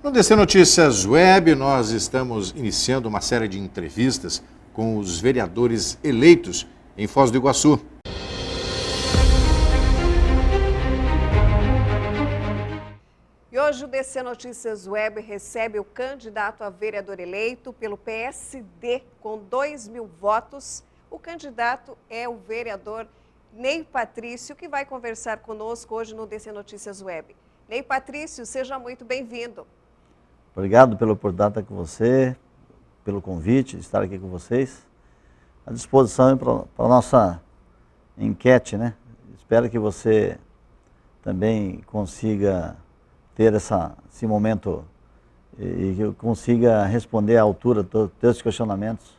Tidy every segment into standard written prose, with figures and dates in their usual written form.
No DC Notícias Web, nós estamos iniciando uma série de entrevistas com os vereadores eleitos em Foz do Iguaçu. E hoje o DC Notícias Web recebe o candidato a vereador eleito pelo PSD com 2.000 votos. O candidato é o vereador Ney Patrício, que vai conversar conosco hoje no DC Notícias Web. Ney Patrício, seja muito bem-vindo. Obrigado pela oportunidade de estar com você, pelo convite de estar aqui com vocês. À disposição para a nossa enquete, né? Espero que você também consiga ter esse momento e que eu consiga responder à altura dos teus questionamentos.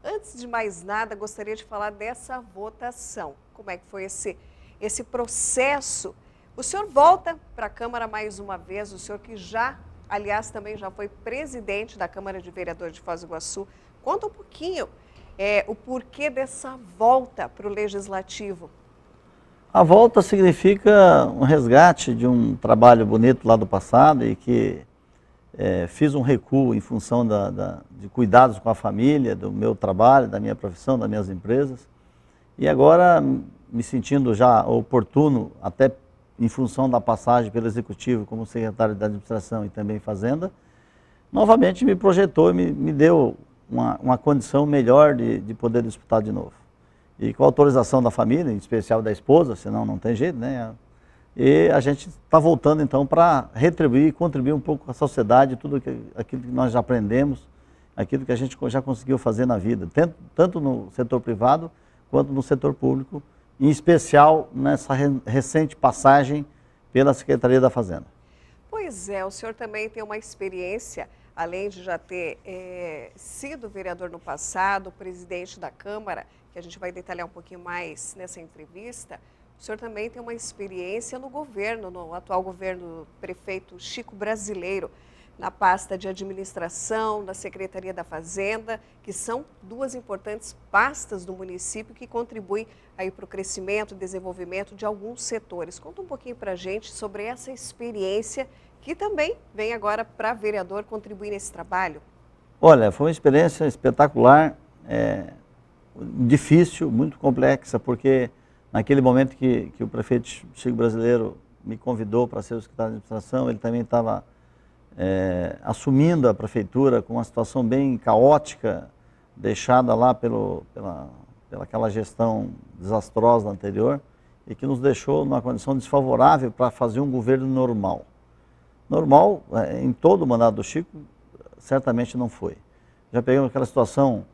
Antes de mais nada, gostaria de falar dessa votação. Como é que foi esse processo? O senhor volta para a Câmara mais uma vez, o senhor que aliás, também já foi presidente da Câmara de Vereadores de Foz do Iguaçu. Conta um pouquinho o porquê dessa volta para o Legislativo. A volta significa um resgate de um trabalho bonito lá do passado e que fiz um recuo em função de cuidados com a família, do meu trabalho, da minha profissão, das minhas empresas. E agora, me sentindo já oportuno, até em função da passagem pelo Executivo como secretário de Administração e também Fazenda, novamente me projetou e me deu uma condição melhor de poder disputar de novo. E com a autorização da família, em especial da esposa, senão não tem jeito, né? E a gente está voltando então para retribuir e contribuir um pouco com a sociedade, tudo aquilo que nós já aprendemos, aquilo que a gente já conseguiu fazer na vida, tanto no setor privado quanto no setor público, em especial nessa recente passagem pela Secretaria da Fazenda. Pois é, o senhor também tem uma experiência, além de já ter sido vereador no passado, presidente da Câmara, que a gente vai detalhar um pouquinho mais nessa entrevista. O senhor também tem uma experiência no governo, no atual governo do prefeito Chico Brasileiro, na pasta de administração, da Secretaria da Fazenda, que são duas importantes pastas do município que contribuem aí para o crescimento e desenvolvimento de alguns setores. Conta um pouquinho para a gente sobre essa experiência que também vem agora para vereador contribuir nesse trabalho. Olha, foi uma experiência espetacular, difícil, muito complexa, porque naquele momento que o prefeito Chico Brasileiro me convidou para ser o secretário de administração, ele também estava assumindo a prefeitura com uma situação bem caótica, deixada lá pelaquela gestão desastrosa anterior, e que nos deixou numa condição desfavorável para fazer um governo normal. Normal, em todo o mandato do Chico, certamente não foi. Já pegamos aquela situação,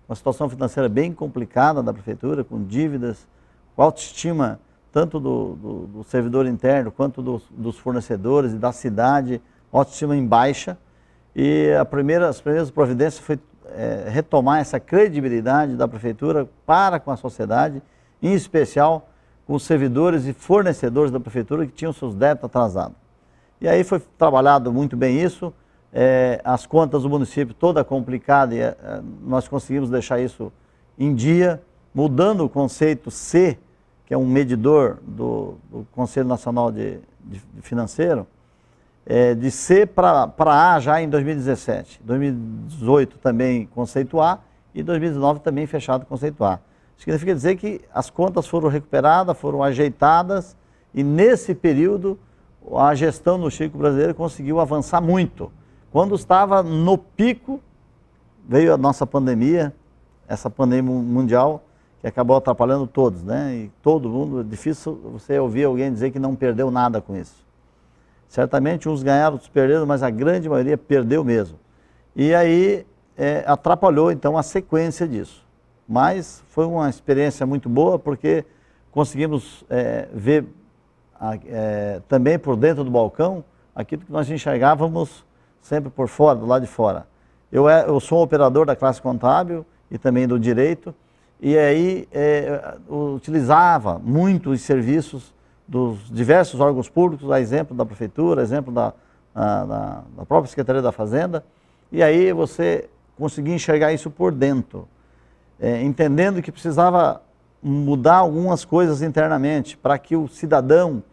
uma situação financeira bem complicada da prefeitura, com dívidas, com autoestima tanto do servidor interno quanto dos fornecedores e da cidade, autoestima em baixa, e as primeiras providências foi retomar essa credibilidade da prefeitura para com a sociedade, em especial com os servidores e fornecedores da prefeitura que tinham seus débitos atrasados. E aí foi trabalhado muito bem isso, as contas do município toda complicada, e nós conseguimos deixar isso em dia, mudando o conceito C, que é um medidor do Conselho Nacional de Financeiro, de C para A já em 2017, 2018 também conceito A e 2019 também fechado conceito A. Significa dizer que as contas foram recuperadas, foram ajeitadas e nesse período a gestão do Chico Brasileiro conseguiu avançar muito. Quando estava no pico, veio a nossa pandemia, essa pandemia mundial, que acabou atrapalhando todos, né? E todo mundo, é difícil você ouvir alguém dizer que não perdeu nada com isso. Certamente uns ganharam, outros perderam, mas a grande maioria perdeu mesmo. E aí atrapalhou então a sequência disso. Mas foi uma experiência muito boa porque conseguimos ver também por dentro do balcão aquilo que nós enxergávamos sempre por fora, do lado de fora. Eu sou um operador da classe contábil e também do direito, e aí utilizava muito os serviços dos diversos órgãos públicos, a exemplo da prefeitura, a exemplo da própria Secretaria da Fazenda, e aí você conseguia enxergar isso por dentro, entendendo que precisava mudar algumas coisas internamente para que o cidadão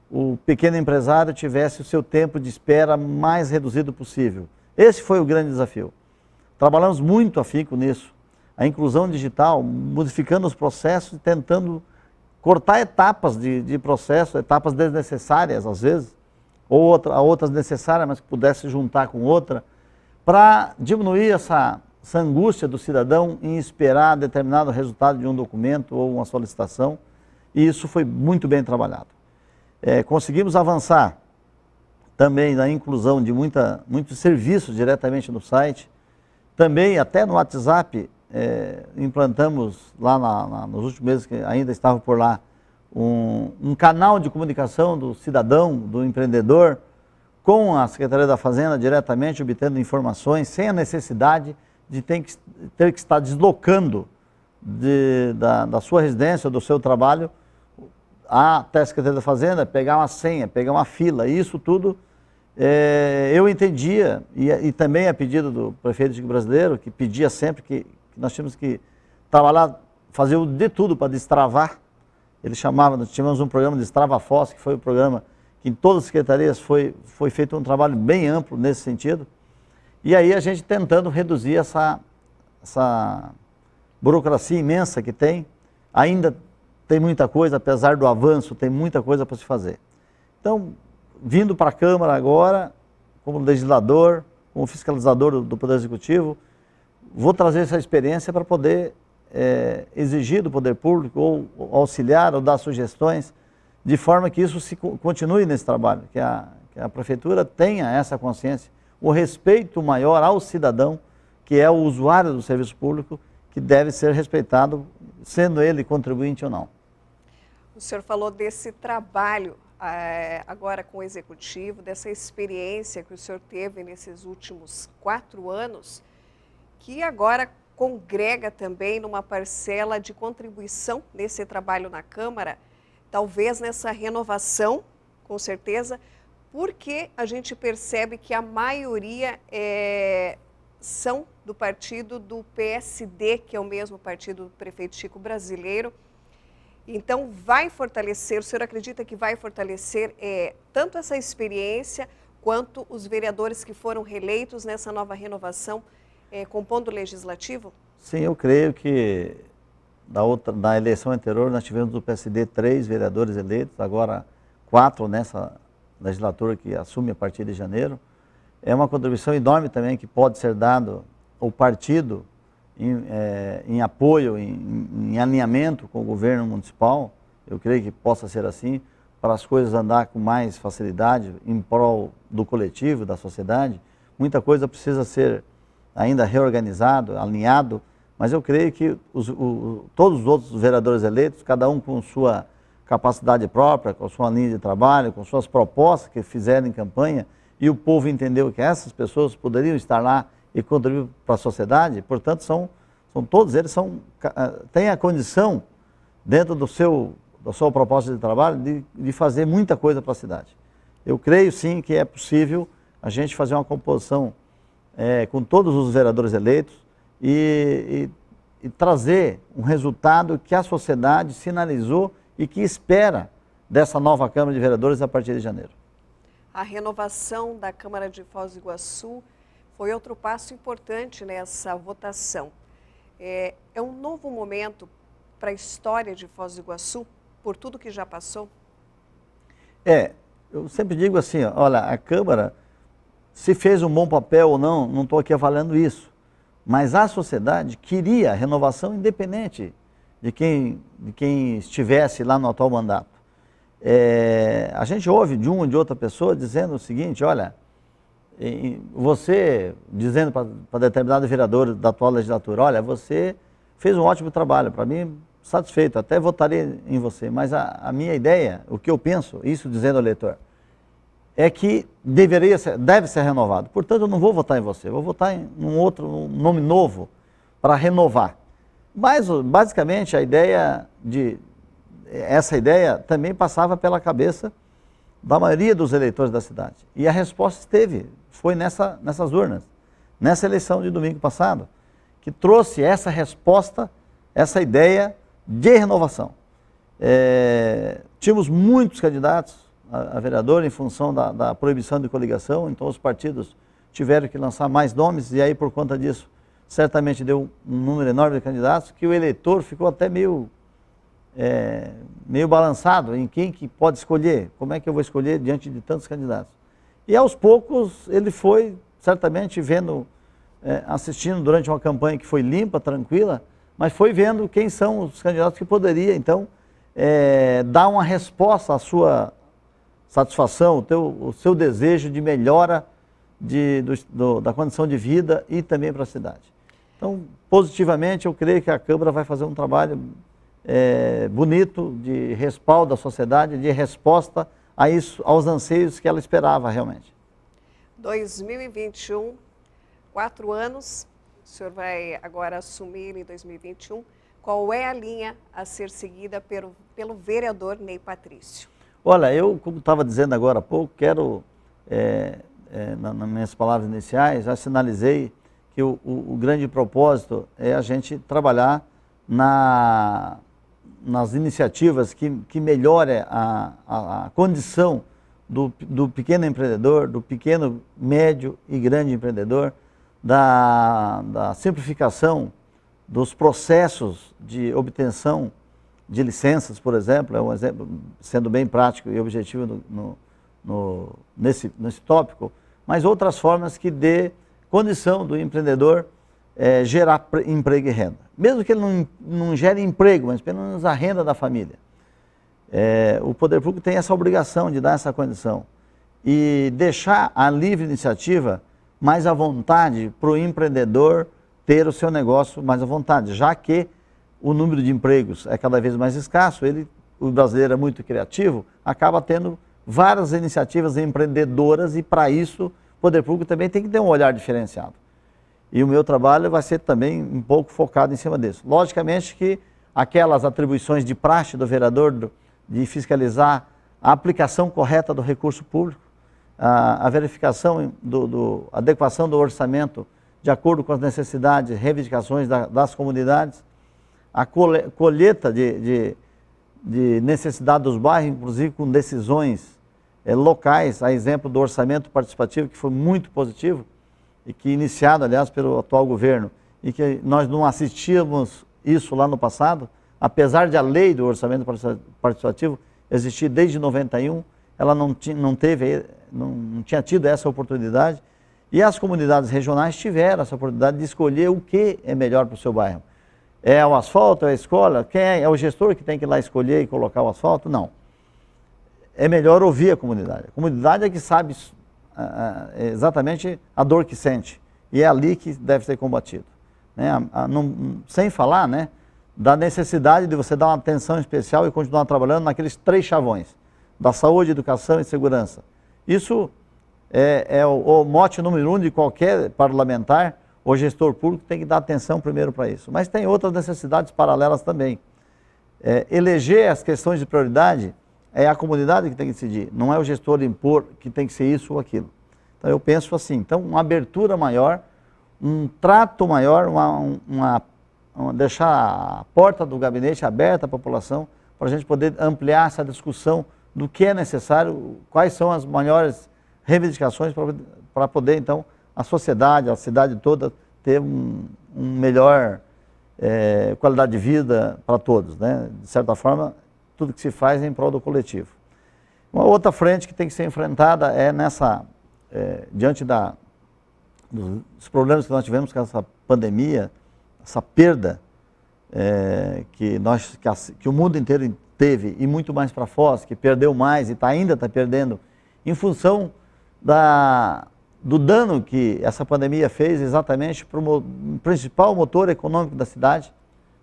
o pequeno empresário tivesse o seu tempo de espera mais reduzido possível. Esse foi o grande desafio. Trabalhamos muito afinco nisso. A inclusão digital, modificando os processos e tentando cortar etapas de processo, etapas desnecessárias às vezes, ou outras necessárias, mas que pudesse juntar com outra, para diminuir essa angústia do cidadão em esperar determinado resultado de um documento ou uma solicitação, e isso foi muito bem trabalhado. Conseguimos avançar também na inclusão de muitos serviços diretamente no site, também até no WhatsApp, implantamos lá nos últimos meses, que ainda estava por lá, um canal de comunicação do cidadão, do empreendedor, com a Secretaria da Fazenda diretamente, obtendo informações, sem a necessidade de ter que estar deslocando da sua residência ou do seu trabalho até a Secretaria da Fazenda, pegar uma senha, pegar uma fila. Isso tudo eu entendia, e também a pedido do prefeito Chico Brasileiro, que pedia sempre que nós tínhamos que trabalhar, fazer de tudo para destravar. Ele chamava, nós tivemos um programa de Destrava Foz, que foi um programa que em todas as secretarias foi feito um trabalho bem amplo nesse sentido. E aí a gente tentando reduzir essa burocracia imensa que tem. Ainda tem muita coisa, apesar do avanço, tem muita coisa para se fazer. Então, vindo para a Câmara agora, como legislador, como fiscalizador do Poder Executivo, vou trazer essa experiência para poder exigir do Poder Público, ou auxiliar, ou dar sugestões, de forma que isso continue nesse trabalho, que a Prefeitura tenha essa consciência, o respeito maior ao cidadão, que é o usuário do serviço público, que deve ser respeitado, sendo ele contribuinte ou não. O senhor falou desse trabalho agora com o Executivo, dessa experiência que o senhor teve nesses últimos 4 anos, que agora congrega também numa parcela de contribuição nesse trabalho na Câmara, talvez nessa renovação, com certeza, porque a gente percebe que a maioria são do partido do PSD, que é o mesmo partido do prefeito Chico Brasileiro. Então, vai fortalecer, o senhor acredita que vai fortalecer tanto essa experiência, quanto os vereadores que foram reeleitos nessa nova renovação, compondo o Legislativo? Sim, eu creio que na eleição anterior nós tivemos do PSD 3 vereadores eleitos, agora 4 nessa legislatura que assume a partir de janeiro. É uma contribuição enorme também que pode ser dado ao partido em apoio, em alinhamento com o governo municipal. Eu creio que possa ser assim, para as coisas andar com mais facilidade em prol do coletivo, da sociedade. Muita coisa precisa ser ainda reorganizado, alinhado, mas eu creio que todos os outros vereadores eleitos, cada um com sua capacidade própria, com sua linha de trabalho, com suas propostas que fizeram em campanha, e o povo entendeu que essas pessoas poderiam estar lá e contribuir para a sociedade. Portanto, todos eles têm a condição, dentro da sua proposta de trabalho, de fazer muita coisa para a cidade. Eu creio sim que é possível a gente fazer uma composição com todos os vereadores eleitos e trazer um resultado que a sociedade sinalizou e que espera dessa nova Câmara de Vereadores a partir de janeiro. A renovação da Câmara de Foz do Iguaçu foi outro passo importante nessa votação. É um novo momento para a história de Foz do Iguaçu, por tudo que já passou? Eu sempre digo assim, olha, a Câmara, se fez um bom papel ou não estou aqui avaliando isso, mas a sociedade queria a renovação independente de quem estivesse lá no atual mandato. A gente ouve de uma ou de outra pessoa dizendo o seguinte, olha, você dizendo para determinado vereador da atual legislatura, olha, você fez um ótimo trabalho, para mim satisfeito, até votaria em você, mas a minha ideia, o que eu penso, isso dizendo ao eleitor, é que deve ser renovado. Portanto, eu não vou votar em você, vou votar em um nome novo para renovar. Mas, basicamente, essa ideia também passava pela cabeça da maioria dos eleitores da cidade. E a resposta foi nessas urnas, nessa eleição de domingo passado, que trouxe essa resposta, essa ideia de renovação. Tínhamos muitos candidatos, a vereadora em função da proibição de coligação, então os partidos tiveram que lançar mais nomes e aí por conta disso certamente deu um número enorme de candidatos que o eleitor ficou até meio balançado em quem que pode escolher, como é que eu vou escolher diante de tantos candidatos. E aos poucos ele foi certamente vendo, assistindo durante uma campanha que foi limpa, tranquila, mas foi vendo quem são os candidatos que poderia então dar uma resposta à sua satisfação, o seu desejo de melhora da condição de vida e também para a cidade. Então, positivamente, eu creio que a Câmara vai fazer um trabalho bonito de respaldo à sociedade, de resposta a isso, aos anseios que ela esperava realmente. 2021, 4 anos, o senhor vai agora assumir em 2021. Qual é a linha a ser seguida pelo vereador Ney Patrício? Olha, eu, como estava dizendo agora há pouco, quero, nas minhas palavras iniciais, já sinalizei que o grande propósito é a gente trabalhar nas iniciativas que melhorem a condição do pequeno empreendedor, do pequeno, médio e grande empreendedor, da simplificação dos processos de obtenção de licenças, por exemplo, é um exemplo, sendo bem prático e objetivo nesse tópico, mas outras formas que dê condição do empreendedor gerar emprego e renda. Mesmo que ele não gere emprego, mas pelo menos a renda da família. O poder público tem essa obrigação de dar essa condição e deixar a livre iniciativa mais à vontade para o empreendedor ter o seu negócio mais à vontade, já que o número de empregos é cada vez mais escasso, o brasileiro é muito criativo, acaba tendo várias iniciativas empreendedoras e para isso o poder público também tem que ter um olhar diferenciado. E o meu trabalho vai ser também um pouco focado em cima disso. Logicamente que aquelas atribuições de praxe do vereador de fiscalizar a aplicação correta do recurso público, a verificação a adequação do orçamento de acordo com as necessidades e reivindicações das comunidades, a colheita de necessidade dos bairros, inclusive com decisões locais, a exemplo do orçamento participativo, que foi muito positivo, e que iniciado, aliás, pelo atual governo, e que nós não assistíamos isso lá no passado, apesar de a lei do orçamento participativo existir desde 91, ela não tinha tido essa oportunidade, e as comunidades regionais tiveram essa oportunidade de escolher o que é melhor para o seu bairro. É o asfalto, é a escola? Quem é o gestor que tem que ir lá escolher e colocar o asfalto? Não. É melhor ouvir a comunidade. A comunidade é que sabe exatamente a dor que sente. E é ali que deve ser combatido. Né? Sem falar, né, da necessidade de você dar uma atenção especial e continuar trabalhando naqueles 3 chavões. Da saúde, educação e segurança. Isso é o mote número 1 de qualquer parlamentar. O gestor público tem que dar atenção primeiro para isso. Mas tem outras necessidades paralelas também. Eleger as questões de prioridade é a comunidade que tem que decidir. Não é o gestor impor que tem que ser isso ou aquilo. Então eu penso assim, então uma abertura maior, um trato maior, deixar a porta do gabinete aberta à população para a gente poder ampliar essa discussão do que é necessário, quais são as maiores reivindicações para poder então a sociedade, a cidade toda, ter um melhor qualidade de vida para todos, né? De certa forma, tudo que se faz é em prol do coletivo. Uma outra frente que tem que ser enfrentada é diante dos problemas que nós tivemos com essa pandemia, essa perda que o mundo inteiro teve, e muito mais para Foz, que perdeu mais e ainda está perdendo, em função do dano que essa pandemia fez exatamente para o principal motor econômico da cidade,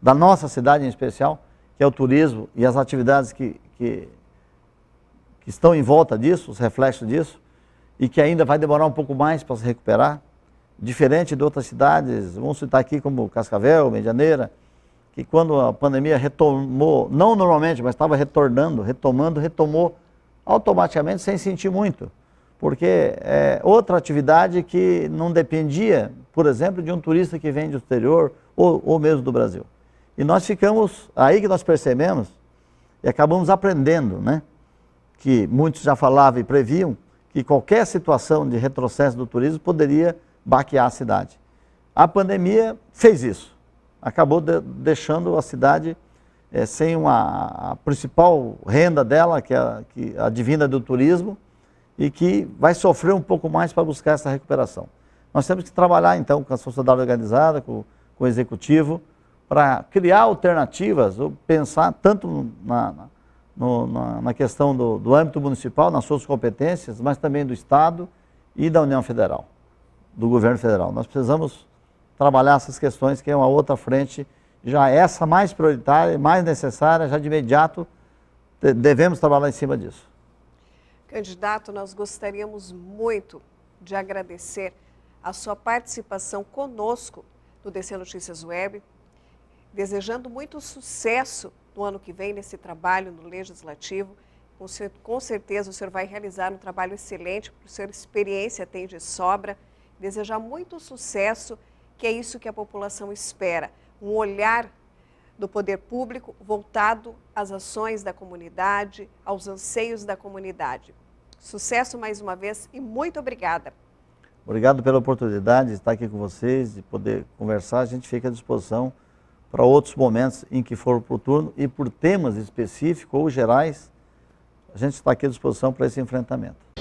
da nossa cidade em especial, que é o turismo e as atividades que estão em volta disso, os reflexos disso, e que ainda vai demorar um pouco mais para se recuperar, diferente de outras cidades, vamos citar aqui como Cascavel, Medianeira, que quando a pandemia retomou, não normalmente, mas estava retomou automaticamente sem sentir muito. Porque é outra atividade que não dependia, por exemplo, de um turista que vem do exterior ou mesmo do Brasil. E nós ficamos, aí que nós percebemos e acabamos aprendendo, né, que muitos já falavam e previam, que qualquer situação de retrocesso do turismo poderia baquear a cidade. A pandemia fez isso, acabou deixando a cidade sem a principal renda dela, que advinda do turismo, e que vai sofrer um pouco mais para buscar essa recuperação. Nós temos que trabalhar então com a sociedade organizada, com o executivo, para criar alternativas, ou pensar tanto na questão do âmbito municipal, nas suas competências, mas também do Estado e da União Federal, do governo federal. Nós precisamos trabalhar essas questões, que é uma outra frente, já essa mais prioritária, mais necessária, já de imediato devemos trabalhar em cima disso. Candidato, nós gostaríamos muito de agradecer a sua participação conosco no DC Notícias Web, desejando muito sucesso no ano que vem nesse trabalho no Legislativo. Com certeza o senhor vai realizar um trabalho excelente, porque o senhor experiência tem de sobra. Desejar muito sucesso, que é isso que a população espera. Um olhar do poder público voltado às ações da comunidade, aos anseios da comunidade. Sucesso mais uma vez e muito obrigada. Obrigado pela oportunidade de estar aqui com vocês, de poder conversar. A gente fica à disposição para outros momentos em que for oportuno e por temas específicos ou gerais, a gente está aqui à disposição para esse enfrentamento.